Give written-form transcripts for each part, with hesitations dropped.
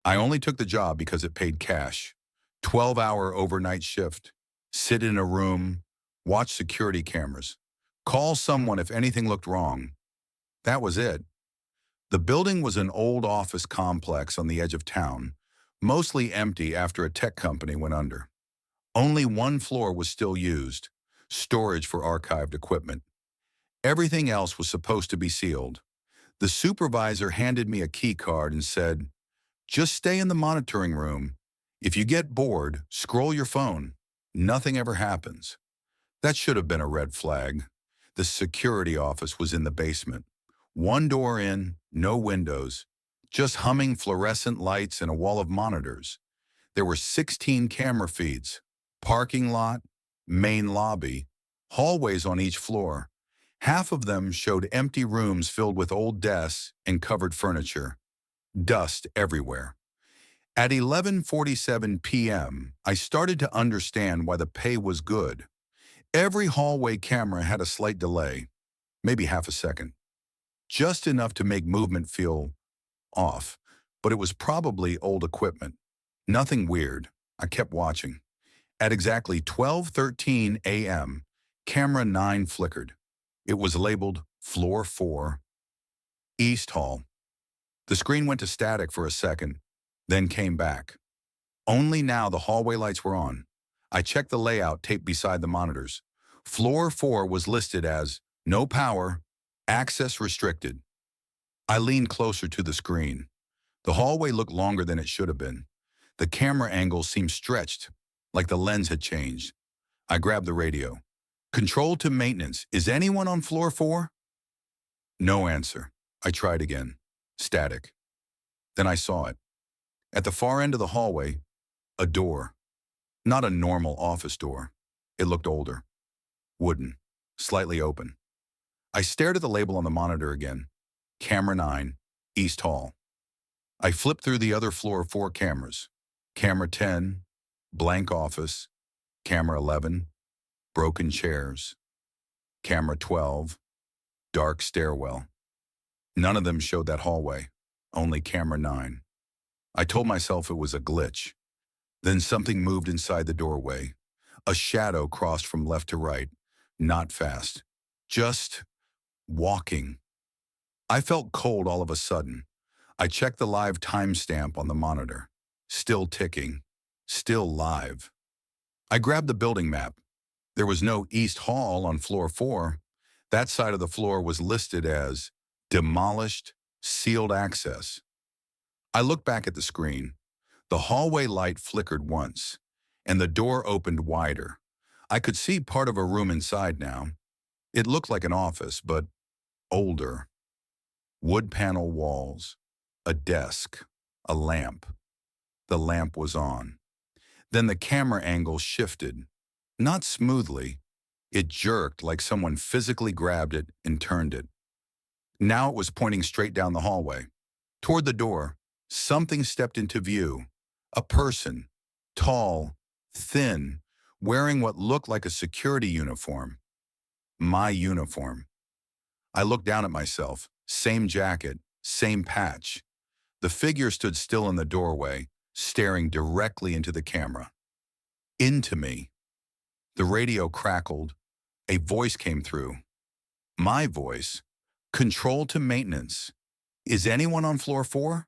I only took the job because it paid cash. 12-hour overnight shift, sit in a room, watch security cameras, call someone if anything looked wrong. That was it. The building was an old office complex on the edge of town, mostly empty after a tech company went under. Only one floor was still used, storage for archived equipment. Everything else was supposed to be sealed. The supervisor handed me a key card and said, "Just stay in the monitoring room. If you get bored, scroll your phone. Nothing ever happens." That should have been a red flag. The security office was in the basement. One door in, no windows, just humming fluorescent lights and a wall of monitors. There were 16 camera feeds, parking lot, main lobby, hallways on each floor. Half of them showed empty rooms filled with old desks and covered furniture. Dust everywhere. At 11:47 p.m., I started to understand why the pay was good. Every hallway camera had a slight delay, maybe half a second, just enough to make movement feel off, but it was probably old equipment. Nothing weird. I kept watching. At exactly 12:13 a.m., camera 9 flickered. It was labeled Floor 4, East Hall. The screen went to static for a second, then came back. Only now the hallway lights were on. I checked the layout taped beside the monitors. Floor 4 was listed as no power, access restricted. I leaned closer to the screen. The hallway looked longer than it should have been. The camera angle seemed stretched, like the lens had changed. I grabbed the radio. "Control to maintenance. Is anyone on floor 4? No answer. I tried again. Static. Then I saw it. At the far end of the hallway, a door. Not a normal office door. It looked older. Wooden. Slightly open. I stared at the label on the monitor again. Camera 9, East Hall. I flipped through the other floor 4 cameras. Camera 10, blank office. Camera 11, broken chairs. Camera 12, dark stairwell. None of them showed that hallway, only camera 9. I told myself it was a glitch. Then something moved inside the doorway. A shadow crossed from left to right, not fast, just walking. I felt cold all of a sudden. I checked the live timestamp on the monitor. Still ticking, still live. I grabbed the building map. There was no East Hall on floor 4. That side of the floor was listed as demolished, sealed access. I looked back at the screen. The hallway light flickered once, and the door opened wider. I could see part of a room inside now. It looked like an office, but older. Wood panel walls, a desk, a lamp. The lamp was on. Then the camera angle shifted. Not smoothly. It jerked like someone physically grabbed it and turned it. Now it was pointing straight down the hallway. Toward the door, something stepped into view. A person, tall, thin, wearing what looked like a security uniform. My uniform. I looked down at myself. Same jacket, same patch. The figure stood still in the doorway, staring directly into the camera. Into me. The radio crackled. A voice came through. My voice. "Control to maintenance. Is anyone on floor 4?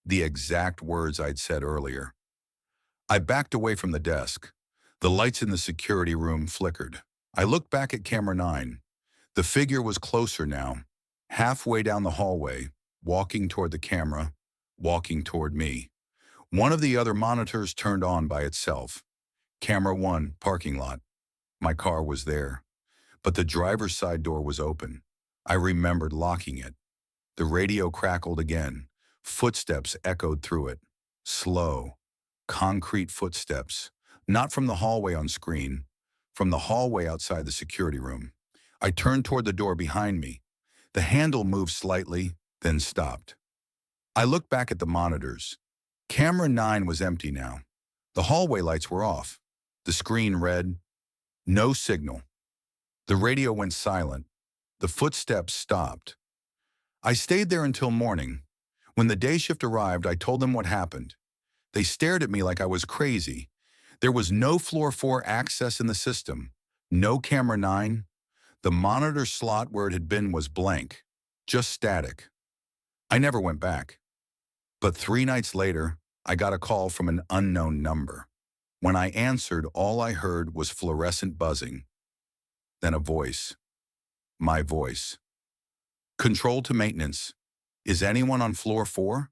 The exact words I'd said earlier. I backed away from the desk. The lights in the security room flickered. I looked back at camera 9. The figure was closer now, halfway down the hallway, walking toward the camera, walking toward me. One of the other monitors turned on by itself. Camera 1, parking lot. My car was there, but the driver's side door was open. I remembered locking it. The radio crackled again. Footsteps echoed through it. Slow, concrete footsteps. Not from the hallway on screen, from the hallway outside the security room. I turned toward the door behind me. The handle moved slightly, then stopped. I looked back at the monitors. Camera 9 was empty now. The hallway lights were off. The screen read, "No signal." The radio went silent. The footsteps stopped. I stayed there until morning. When the day shift arrived, I told them what happened. They stared at me like I was crazy. There was no floor 4 access in the system, no camera 9. The monitor slot where it had been was blank, just static. I never went back. But 3 nights later, I got a call from an unknown number. When I answered, all I heard was fluorescent buzzing. Then a voice. My voice. Control to maintenance. Is anyone on floor 4?